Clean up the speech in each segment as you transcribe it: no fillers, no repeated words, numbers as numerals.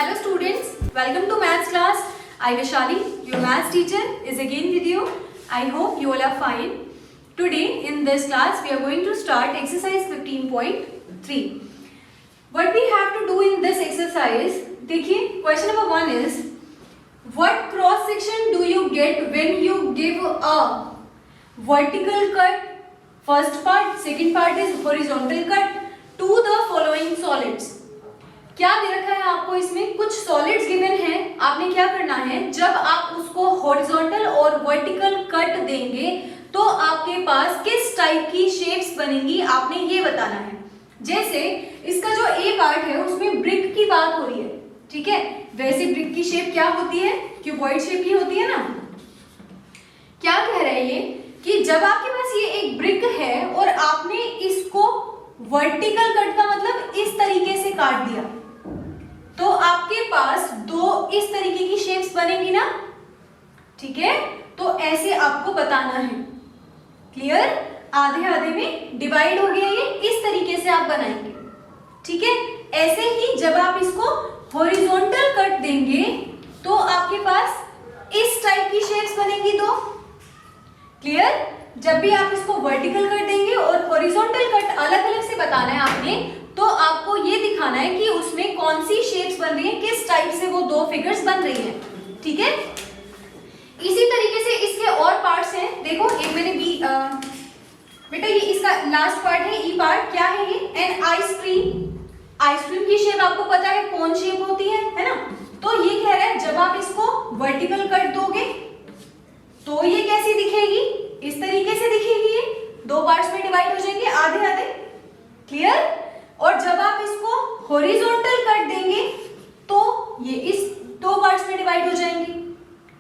Hello students, welcome to maths class. I Vishali, your maths teacher, is again with you. I hope you all are fine. Today in this class we are going to start exercise 15.3. What we have to do in this exercise, देखिए question number 1 is what cross section do you get when you give a vertical cut? First part, second part is horizontal cut to the following solids. क्या दे रखा है आपको इसमें? कुछ solids given हैं, आपने क्या करना है, जब आप उसको हॉरिजॉन्टल और वर्टिकल कट देंगे तो आपके पास किस टाइप की शेप्स बनेंगी आपने ये बताना है। जैसे इसका जो ए पार्ट है उसमें ब्रिक की बात हो रही है, ठीक है, वैसे ब्रिक की शेप क्या होती है, क्यूबॉइड शेप की होती है ना। क्या कह रहा है ये कि जब आपके पास ये एक ब्रिक है और आपने इसको वर्टिकल कट का मतलब इस तरीके से काट दिया तो आपके पास दो इस तरीके की शेप्स बनेंगी ना, ठीक है। तो ऐसे आपको बताना है, क्लियर, आधे आधे में डिवाइड हो गया, ये इस तरीके से आप बनाएंगे, ठीक है। ऐसे ही जब आप इसको हॉरिजॉन्टल कट देंगे तो आपके पास इस टाइप की शेप्स बनेंगी दो, क्लियर। जब भी आप इसको वर्टिकल कट देंगे और हॉरिजॉन्टल कट अलग अलग से बताना है आपने, तो आपको ये दिखाना है कि उसमें कौन सी शेप्स बन रही है, किस टाइप से वो दो फिगर्स बन रही हैं, ठीक है। इसी तरीके से इसके और पार्ट्स हैं, देखो एक मैंने बी बेटा ये इसका लास्ट पार्ट है, ई पार्ट क्या है ये, एन आइसक्रीम। आइसक्रीम की शेप आपको पता है कौन शेप होती है ना। तो ये कह रहा है जब आप इसको वर्टिकल कट दोगे तो ये कैसी दिखेगी, इस तरीके से दिखेगी, ये दो पार्ट्स में डिवाइड हो जाएंगे आधे आधे, क्लियर। और जब आप इसको हॉरिजॉन्टल कट देंगे तो ये इस दो पार्ट्स में डिवाइड हो जाएंगे,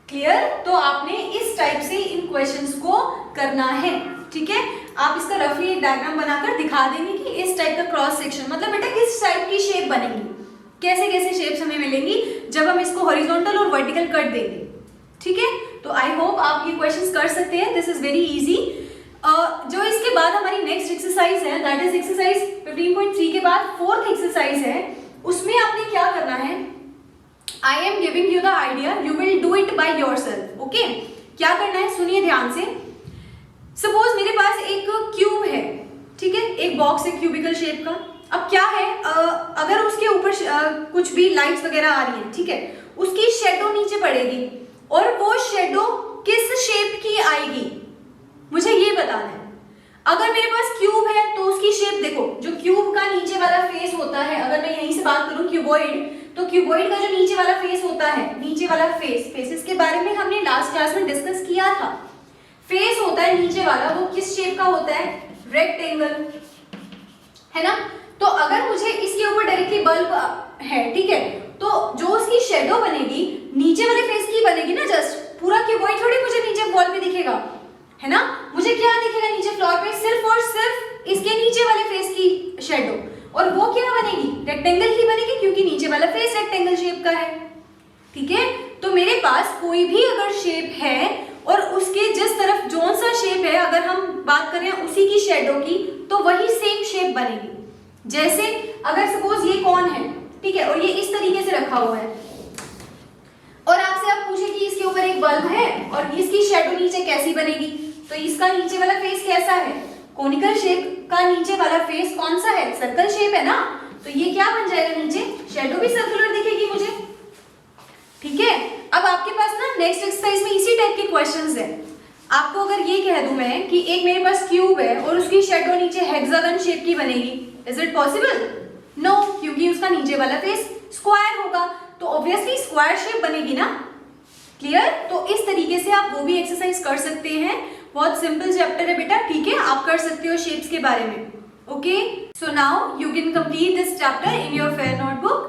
क्लियर। तो आपने इस टाइप से इन क्वेश्चंस को करना है, ठीक है। आप इसका रफली एक डायग्राम बनाकर दिखा देंगे कि इस टाइप का क्रॉस सेक्शन मतलब बेटा किस टाइप की शेप बनेगी, कैसे कैसे शेप्स हमें मिलेंगी जब हम इसको हॉरिजॉन्टल और वर्टिकल कट देंगे, ठीक है। तो आई होप आप ये क्वेश्चंस कर सकते हैं, दिस इज वेरी इजी। जो इसके बाद हमारी नेक्स्ट एक्सरसाइज है, दैट इज एक्सरसाइज 15.3 के बाद फोर्थ एक्सरसाइज है, उसमें आपने क्या करना है, I am giving you the idea, you will do it by yourself, okay. क्या करना है सुनिए ध्यान से। सपोज मेरे पास एक क्यूब है, ठीक है, एक बॉक्स है क्यूबिकल शेप का। अब क्या है, अगर उसके ऊपर कुछ भी लाइट्स वगैरह आ रही है, ठीक है, उसकी शेडो नीचे पड़ेगी और वो शेडो किस शेप की आएगी मुझे ये बताना है। अगर मेरे पास क्यूब है तो उसकी शेप देखो, जो क्यूब का नीचे वाला फेस होता है, अगर मैं यहीं से बात करूं क्यूबॉइड, तो क्यूबॉइड का जो नीचे वाला फेस होता है, नीचे वाला फेसेस के बारे में हमने लास्ट क्लास में डिस्कस किया था। फेस होता है नीचे वाला, वो किस शेप का होता है, रेक्टेंगल, है ना। तो अगर मुझे इसके ऊपर डायरेक्टली बल्ब है, ठीक है, तो जो उसकी शेडो बनेगी नीचे वाले फेस की बनेगी ना, जस्ट पूरा क्यूबॉइड थोड़ी मुझे नीचे वॉल पे दिखेगा, है ना। मुझे क्या दिखेगा नीचे फ्लोर पे, सिर्फ और सिर्फ इसके नीचे वाले फेस की शेडो, और वो क्या बनेगी, रेक्टेंगल ही बनेगी क्योंकि नीचे वाला फेस रेक्टेंगल शेप का है, ठीक है। तो मेरे पास कोई भी अगर शेप है और उसके जिस तरफ जोन सा शेप है, अगर हम बात करें उसी की शेडो की, तो वही सेम शेप बनेगी। जैसे अगर सपोज ये कौन है, ठीक है, और ये इस तरीके से रखा हुआ है और आपसे आप पूछे कि इसके ऊपर एक बल्ब है और इसकी शेडो नीचे कैसी बनेगी, तो इसका नीचे वाला फेस कैसा है, कोनिकल शेप का नीचे वाला फेस कौन सा है, सर्कल शेप है ना। तो ये क्या बन जाएगा, नीचे शेडो भी सर्कुलर दिखेगी मुझे, ठीक है। अब आपके पास ना नेक्स्ट एक्सरसाइज में इसी टाइप के क्वेश्चंस है। आपको अगर ये कह दूं मैं कि एक मेरे पास क्यूब है और उसकी शेडो नीचे हेक्सागन शेप की बनेगी, इज इट पॉसिबल? नो, क्योंकि उसका नीचे वाला फेस स्क्वायर होगा, तो ऑब्वियसली स्क्वायर शेप बनेगी ना, क्लियर। तो इस तरीके से आप वो भी एक्सरसाइज कर सकते हैं, बहुत सिंपल चैप्टर है बेटा, ठीक है, आप कर सकते हो शेप्स के बारे में, okay. So now you can complete this chapter in your fair notebook.